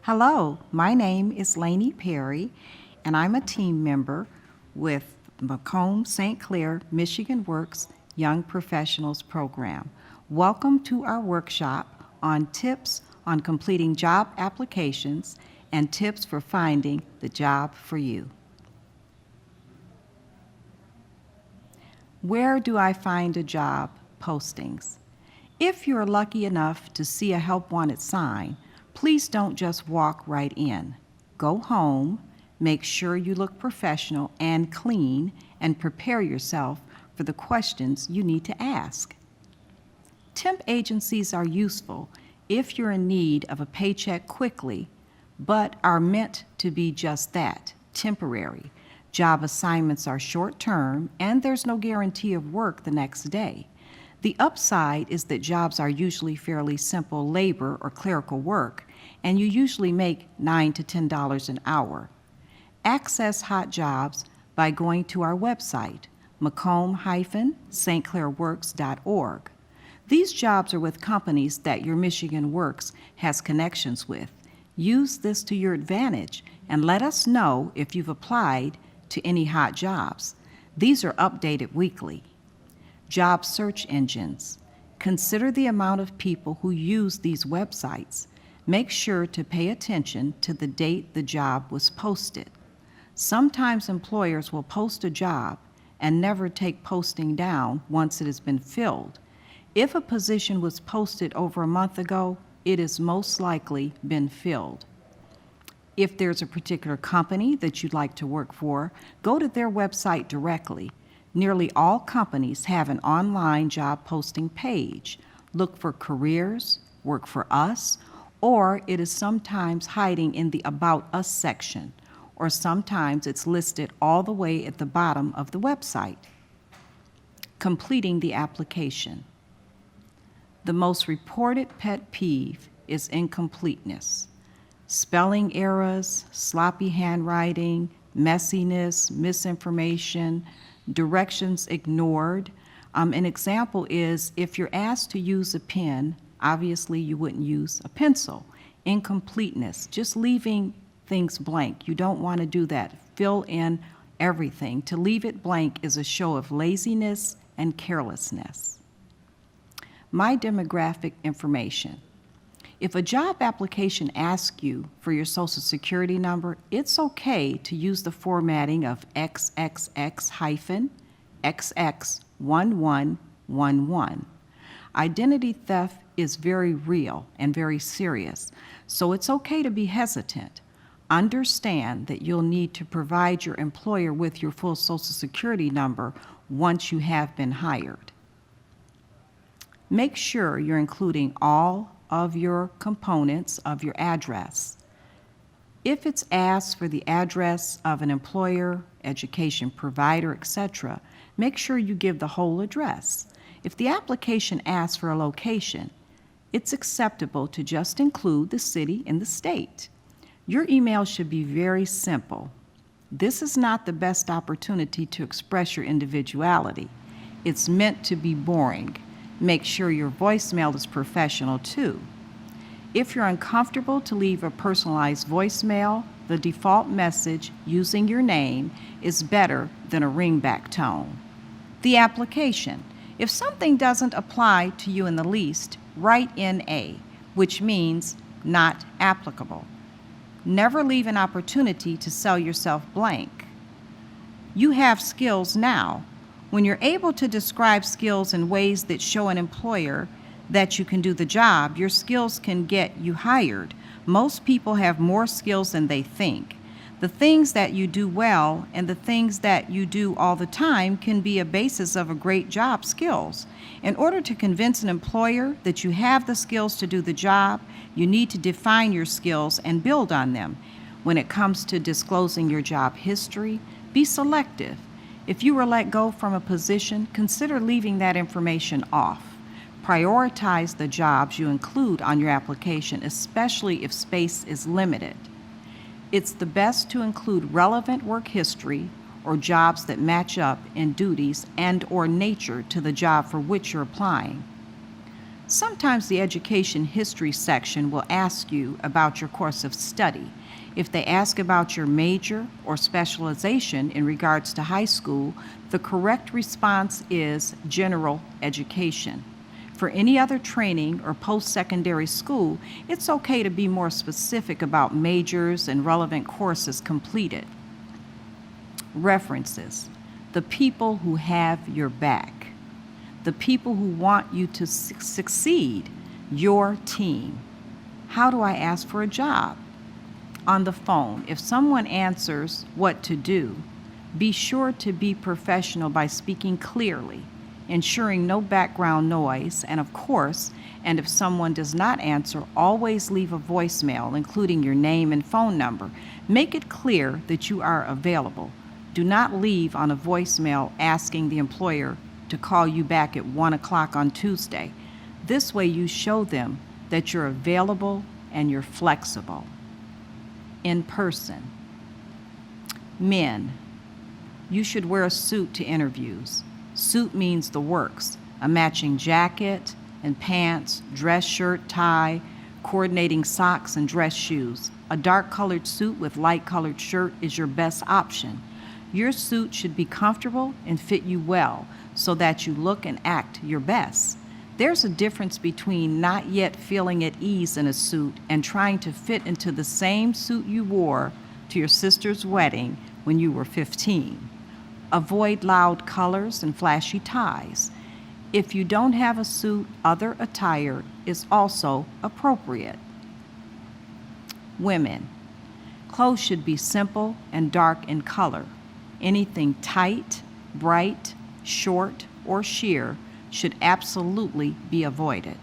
Hello, my name is Lannie Perry, and I'm a team member with Macomb St. Clair Michigan Works Young Professionals Program. Welcome to our workshop on tips on completing job applications and tips for finding the job for you. Where do I find a job postings? If you're lucky enough to see a help wanted sign, please don't just walk right in. Go home, make sure you look professional and clean, and prepare yourself for the questions you need to ask. Temp agencies are useful if you're in need of a paycheck quickly, but are meant to be just that, temporary. Job assignments are short-term, and there's no guarantee of work the next day. The upside is that jobs are usually fairly simple labor or clerical work, and you usually make $9 to $10 an hour. Access hot jobs by going to our website, macomb-stclairworks.org. These jobs are with companies that your Michigan Works has connections with. Use this to your advantage and let us know if you've applied to any hot jobs. These are updated weekly. Job search engines. Consider the amount of people who use these websites. Make sure to pay attention to the date the job was posted. Sometimes employers will post a job and never take posting down once it has been filled. If a position was posted over a month ago, it has most likely been filled. If there's a particular company that you'd like to work for, go to their website directly. Nearly all companies have an online job posting page. Look for careers, work for us, or it is sometimes hiding in the About Us section, or sometimes it's listed all the way at the bottom of the website. Completing the application. The most reported pet peeve is incompleteness. Spelling errors, sloppy handwriting, messiness, misinformation, directions ignored. An example is if you're asked to use a pen, obviously you wouldn't use a pencil. Incompleteness, just leaving things blank. You don't want to do that. Fill in everything. To leave it blank is a show of laziness and carelessness. My demographic information. If a job application asks you for your Social Security number, it's okay to use the formatting of XXX-XX1111. Identity theft is very real and very serious, so it's okay to be hesitant. Understand that you'll need to provide your employer with your full Social Security number once you have been hired. Make sure you're including all of your components of your address. If it's asked for the address of an employer, education provider, etc., make sure you give the whole address. If the application asks for a location, it's acceptable to just include the city and the state. Your email should be very simple. This is not the best opportunity to express your individuality. It's meant to be boring. Make sure your voicemail is professional too. If you're uncomfortable to leave a personalized voicemail, the default message using your name is better than a ringback tone. The application. If something doesn't apply to you in the least, write NA, which means not applicable. Never leave an opportunity to sell yourself blank. You have skills now. When you're able to describe skills in ways that show an employer that you can do the job, your skills can get you hired. Most people have more skills than they think. The things that you do well and the things that you do all the time can be a basis of a great job skills. In order to convince an employer that you have the skills to do the job, you need to define your skills and build on them. When it comes to disclosing your job history, be selective. If you were let go from a position, consider leaving that information off. Prioritize the jobs you include on your application, especially if space is limited. It's the best to include relevant work history or jobs that match up in duties and/or nature to the job for which you're applying. Sometimes the education history section will ask you about your course of study. If they ask about your major or specialization in regards to high school, the correct response is general education. For any other training or post-secondary school, it's okay to be more specific about majors and relevant courses completed. References: the people who have your back, the people who want you to succeed, your team. How do I ask for a job? On the phone, if someone answers what to do, be sure to be professional by speaking clearly, ensuring no background noise, and of course, and if someone does not answer, always leave a voicemail, including your name and phone number. Make it clear that you are available. Do not leave on a voicemail asking the employer to call you back at 1 o'clock on Tuesday. This way you show them that you're available and you're flexible. In person. Men, you should wear a suit to interviews. Suit means the works: a matching jacket and pants, dress shirt, tie, coordinating socks and dress shoes. A dark-colored suit with light-colored shirt is your best option. Your suit should be comfortable and fit you well so that you look and act your best. There's a difference between not yet feeling at ease in a suit and trying to fit into the same suit you wore to your sister's wedding when you were 15. Avoid loud colors and flashy ties. If you don't have a suit, other attire is also appropriate. Women, clothes should be simple and dark in color. Anything tight, bright, short, or sheer should absolutely be avoided.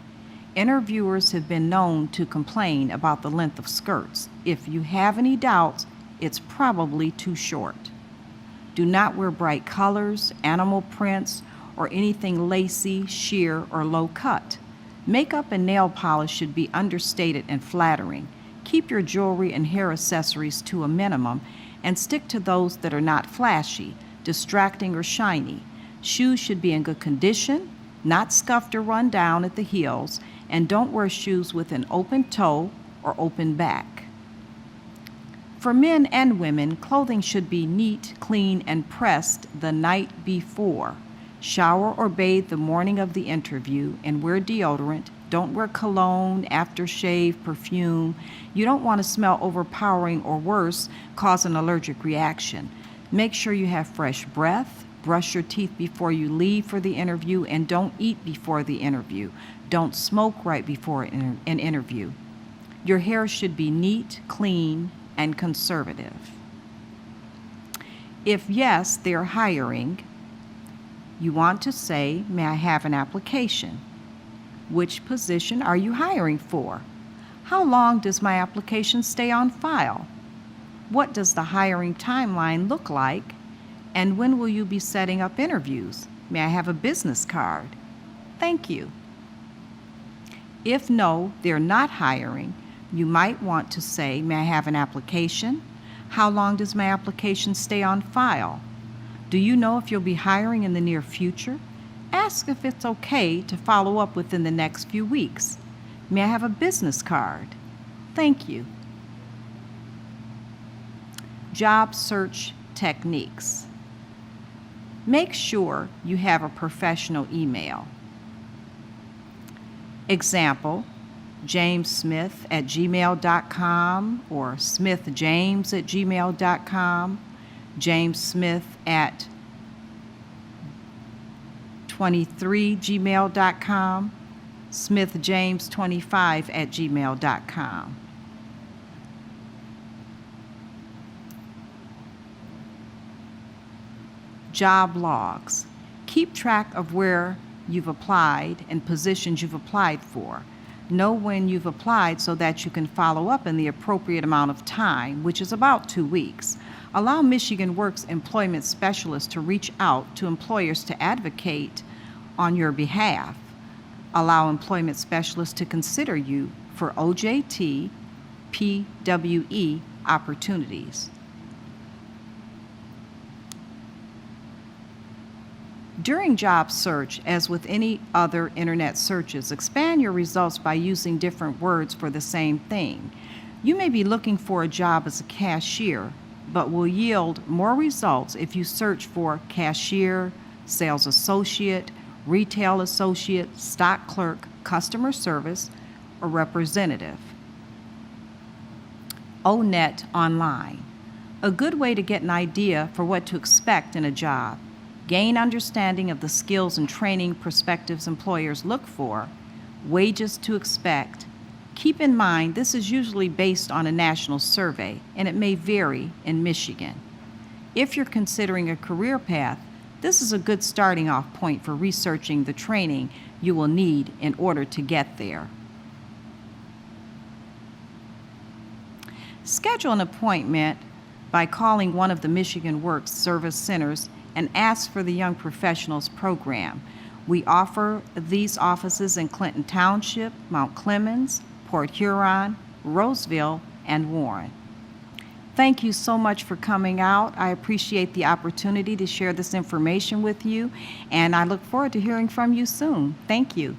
Interviewers have been known to complain about the length of skirts. If you have any doubts, it's probably too short. Do not wear bright colors, animal prints, or anything lacy, sheer, or low cut. Makeup and nail polish should be understated and flattering. Keep your jewelry and hair accessories to a minimum and stick to those that are not flashy, distracting, or shiny. Shoes should be in good condition, not scuffed or run down at the heels, and don't wear shoes with an open toe or open back. For men and women, clothing should be neat, clean, and pressed the night before. Shower or bathe the morning of the interview and wear deodorant. Don't wear cologne, aftershave, perfume. You don't want to smell overpowering or worse, cause an allergic reaction. Make sure you have fresh breath. Brush your teeth before you leave for the interview, and don't eat before the interview. Don't smoke right before an interview. Your hair should be neat, clean, and conservative. If yes, they're hiring, you want to say, "May I have an application?" Which position are you hiring for? How long does my application stay on file? What does the hiring timeline look like? And when will you be setting up interviews? May I have a business card? Thank you. If no, they're not hiring, you might want to say, "May I have an application? How long does my application stay on file? Do you know if you'll be hiring in the near future? Ask if it's okay to follow up within the next few weeks. May I have a business card? Thank you." Job search techniques. Make sure you have a professional email. Example, jamessmith@gmail.com or smithjames@gmail.com, jamessmith@23gmail.com, smithjames25@gmail.com. Job logs. Keep track of where you've applied and positions you've applied for. Know when you've applied so that you can follow up in the appropriate amount of time, which is about 2 weeks. Allow Michigan Works employment specialists to reach out to employers to advocate on your behalf. Allow employment specialists to consider you for OJT, PWE opportunities. During job search, as with any other internet searches, expand your results by using different words for the same thing. You may be looking for a job as a cashier, but will yield more results if you search for cashier, sales associate, retail associate, stock clerk, customer service, or representative. ONET Online. A good way to get an idea for what to expect in a job. Gain understanding of the skills and training prospective employers look for, wages to expect. Keep in mind this is usually based on a national survey, and it may vary in Michigan. If you're considering a career path, this is a good starting off point for researching the training you will need in order to get there. Schedule an appointment by calling one of the Michigan Works Service Centers and ask for the Young Professionals Program. We offer these offices in Clinton Township, Mount Clemens, Port Huron, Roseville, and Warren. Thank you so much for coming out. I appreciate the opportunity to share this information with you, and I look forward to hearing from you soon. Thank you.